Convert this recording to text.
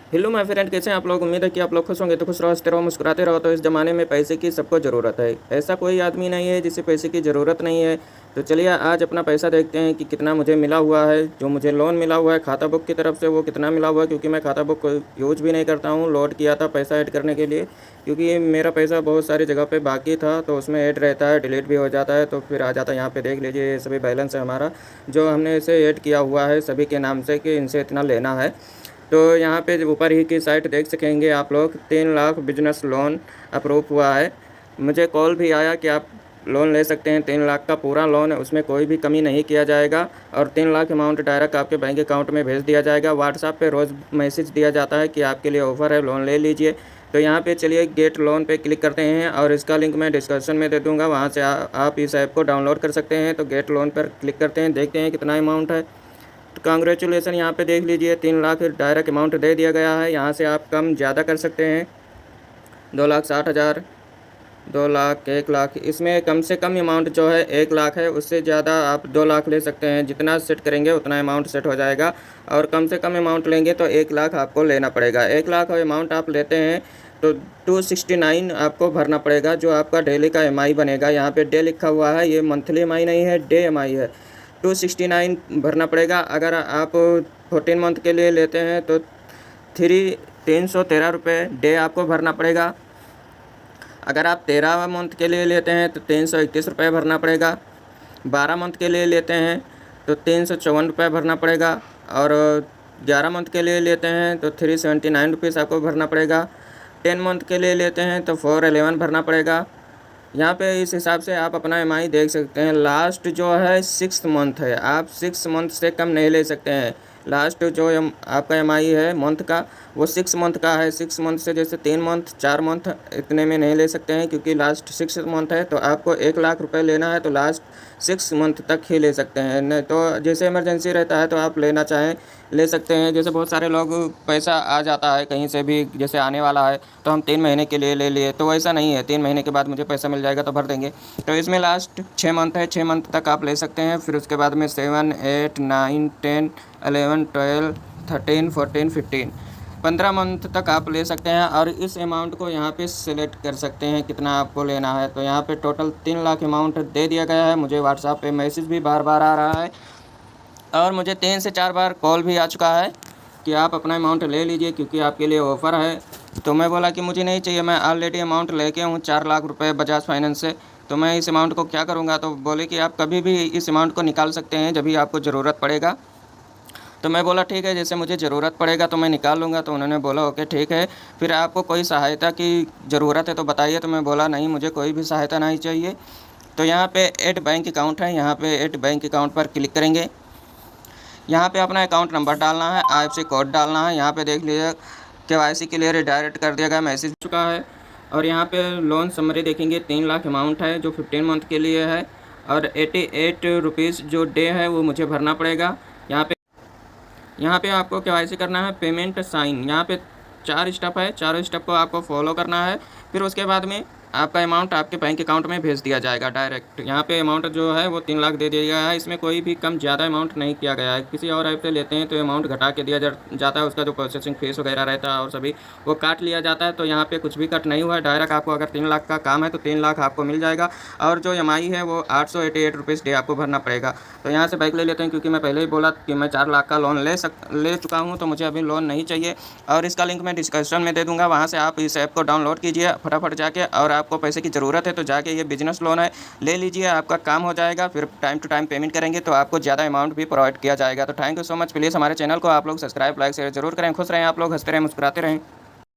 Hello my friend, कैसे हैं आप लोग। उम्मीद है कि आप लोग खुश होंगे। तो खुश रहो, हंसते रहो, मुस्कुराते रहो। तो इस ज़माने में पैसे की सबको ज़रूरत है। ऐसा कोई आदमी नहीं है जिसे पैसे की ज़रूरत नहीं है। तो चलिए आज अपना पैसा देखते हैं कि कितना मुझे मिला हुआ है। जो मुझे लोन मिला हुआ है खाता बुक की तरफ से, वो कितना मिला हुआ है, क्योंकि मैं खाता बुक यूज़ भी नहीं करता हूँ। लोड किया था पैसा ऐड करने के लिए, क्योंकि मेरा पैसा बहुत सारी जगह पे बाकी था, तो उसमें ऐड रहता है, डिलीट भी हो जाता है, तो फिर आ जाता है। यहाँ पे देख लीजिए, ये सभी बैलेंस है हमारा, जो हमने इसे ऐड किया हुआ है सभी के नाम से कि इनसे इतना लेना है। तो यहाँ पे ऊपर ही की साइट देख सकेंगे आप लोग, 3 लाख बिजनेस लोन अप्रूव हुआ है। मुझे कॉल भी आया कि आप लोन ले सकते हैं। 3 लाख का पूरा लोन है, उसमें कोई भी कमी नहीं किया जाएगा, और 3 लाख अमाउंट डायरेक्ट आपके बैंक अकाउंट में भेज दिया जाएगा। व्हाट्सएप पे रोज़ मैसेज दिया जाता है कि आपके लिए ऑफ़र है, लोन ले लीजिए। तो यहाँ पे चलिए गेट लोन पे क्लिक करते हैं, और इसका लिंक मैं डिस्क्रिप्शन में दे दूँगा, वहाँ से आप इस ऐप को डाउनलोड कर सकते हैं। तो गेट लोन पर क्लिक करते हैं, देखते हैं कितना अमाउंट है। तो कांग्रेचुलेसन, यहाँ पे देख लीजिए 3 लाख डायरेक्ट अमाउंट दे दिया गया है। यहाँ से आप कम ज़्यादा कर सकते हैं, 2,60,000, 2 लाख, 1 लाख। इसमें कम से कम अमाउंट जो है 1 लाख है, उससे ज़्यादा आप 2 लाख ले सकते हैं। जितना सेट करेंगे उतना अमाउंट सेट हो जाएगा, और कम से कम अमाउंट लेंगे तो 1 लाख आपको लेना पड़ेगा। 1 लाख अमाउंट आप लेते हैं तो 269 आपको भरना पड़ेगा, जो आपका डेली का EMI बनेगा। यहाँ पे डे लिखा हुआ है, ये मंथली EMI नहीं है, डे EMI है। 269 भरना पड़ेगा। अगर आप 14 मंथ के लिए लेते हैं तो 313 रुपये डे आपको भरना पड़ेगा। अगर आप 13 मंथ के लिए लेते हैं तो 331 रुपये भरना पड़ेगा। 12 मंथ के लिए लेते हैं तो 354 रुपये भरना पड़ेगा, और 11 मंथ के लिए लेते हैं तो 379 रुपीज़ आपको भरना पड़ेगा। 10 मंथ के लिए लेते हैं तो 411 भरना पड़ेगा। यहाँ पे इस हिसाब से आप अपना EMI देख सकते हैं। लास्ट जो है 6 मंथ है, आप 6 मंथ से कम नहीं ले सकते हैं। लास्ट जो आपका EMI है मंथ का, वो 6 मंथ का है। 6 मंथ से जैसे 3 मंथ, 4 मंथ इतने में नहीं ले सकते हैं, क्योंकि लास्ट 6 मंथ है। तो आपको 1 लाख रुपए लेना है तो लास्ट 6 मंथ तक ही ले सकते हैं। नहीं तो जैसे इमरजेंसी रहता है तो आप लेना चाहें ले सकते हैं। जैसे बहुत सारे लोग पैसा आ जाता है कहीं से भी, जैसे आने वाला है तो हम 3 महीने के लिए ले लिए, तो ऐसा नहीं है 3 महीने के बाद मुझे पैसा मिल जाएगा तो भर देंगे। तो इसमें लास्ट 6 मंथ है, 6 मंथ तक आप ले सकते हैं। फिर उसके बाद में 7, 8, 9, 10, 11, 12, 13, 14, 15, 15 मंथ तक आप ले सकते हैं। और इस अमाउंट को यहाँ पे सिलेक्ट कर सकते हैं कितना आपको लेना है। तो यहाँ पे टोटल 3 लाख अमाउंट दे दिया गया है। मुझे व्हाट्सएप पे मैसेज भी बार बार आ रहा है, और मुझे 3 से 4 बार कॉल भी आ चुका है कि आप अपना अमाउंट ले लीजिए, क्योंकि आपके लिए ऑफ़र है। तो मैं बोला कि मुझे नहीं चाहिए, मैं ऑलरेडी अमाउंट लेके हूँ 4 लाख रुपए बजाज फाइनेंस से, तो मैं इस अमाउंट को क्या करूँगा। तो बोले कि आप कभी भी इस अमाउंट को निकाल सकते हैं, जब भी आपको ज़रूरत पड़ेगा। तो मैं बोला ठीक है, जैसे मुझे ज़रूरत पड़ेगा तो मैं निकाल लूँगा। तो उन्होंने बोला ओके ठीक है, फिर आपको कोई सहायता की ज़रूरत है तो बताइए। तो मैं बोला नहीं, मुझे कोई भी सहायता नहीं चाहिए। तो यहाँ पे ऐड बैंक अकाउंट है, यहाँ पे ऐड बैंक अकाउंट पर क्लिक करेंगे। यहाँ पे अपना अकाउंट नंबर डालना है, IFSC कोड डालना है। यहाँ पे देख लीजिए KYC के लिए रिडायरेक्ट कर दिया गया, मैसेज चुका है। और यहाँ पे लोन समरी देखेंगे, 3 लाख अमाउंट है जो 15 मंथ के लिए है, और 88 रुपीज़ जो डे है वो मुझे भरना पड़ेगा। यहाँ पे आपको KYC करना है, पेमेंट साइन। यहाँ पे 4 स्टेप है, चारों स्टेप को आपको फॉलो करना है। फिर उसके बाद में आपका अमाउंट आपके बैंक अकाउंट में भेज दिया जाएगा डायरेक्ट। यहाँ पे अमाउंट जो है वो 3 लाख दे दिया गया है। इसमें कोई भी कम ज़्यादा अमाउंट नहीं किया गया है। किसी और ऐप से लेते हैं तो अमाउंट घटा के दिया जाता है, उसका जो प्रोसेसिंग फीस वगैरह रहता है और सभी वो काट लिया जाता है। तो यहाँ पे कुछ भी कट नहीं हुआ है, डायरेक्ट आपको अगर 3 लाख का काम है तो 3 लाख आपको मिल जाएगा। और जो EMI है वो 888 रुपीज़ डे आपको भरना पड़ेगा। तो यहाँ से बैक ले लेते हैं, क्योंकि मैं पहले ही बोला कि मैं 4 लाख का लोन ले चुका हूँ, तो मुझे अभी लोन नहीं चाहिए। और इसका लिंक मैं डिस्क्रिप्शन में दे दूँगा, वहाँ से आप इस ऐप को डाउनलोड कीजिए फटाफट जाके। और आपको पैसे की ज़रूरत है तो जाके ये बिजनेस लोन है, ले लीजिए, आपका काम हो जाएगा। फिर टाइम टू टाइम पेमेंट करेंगे तो आपको ज़्यादा अमाउंट भी प्रोवाइड किया जाएगा। तो thank you so much. Please हमारे चैनल को आप लोग सब्सक्राइब, लाइक, शेयर जरूर करें। खुश रहें आप लोग, हंसते रहें, मुस्कुराते रहें।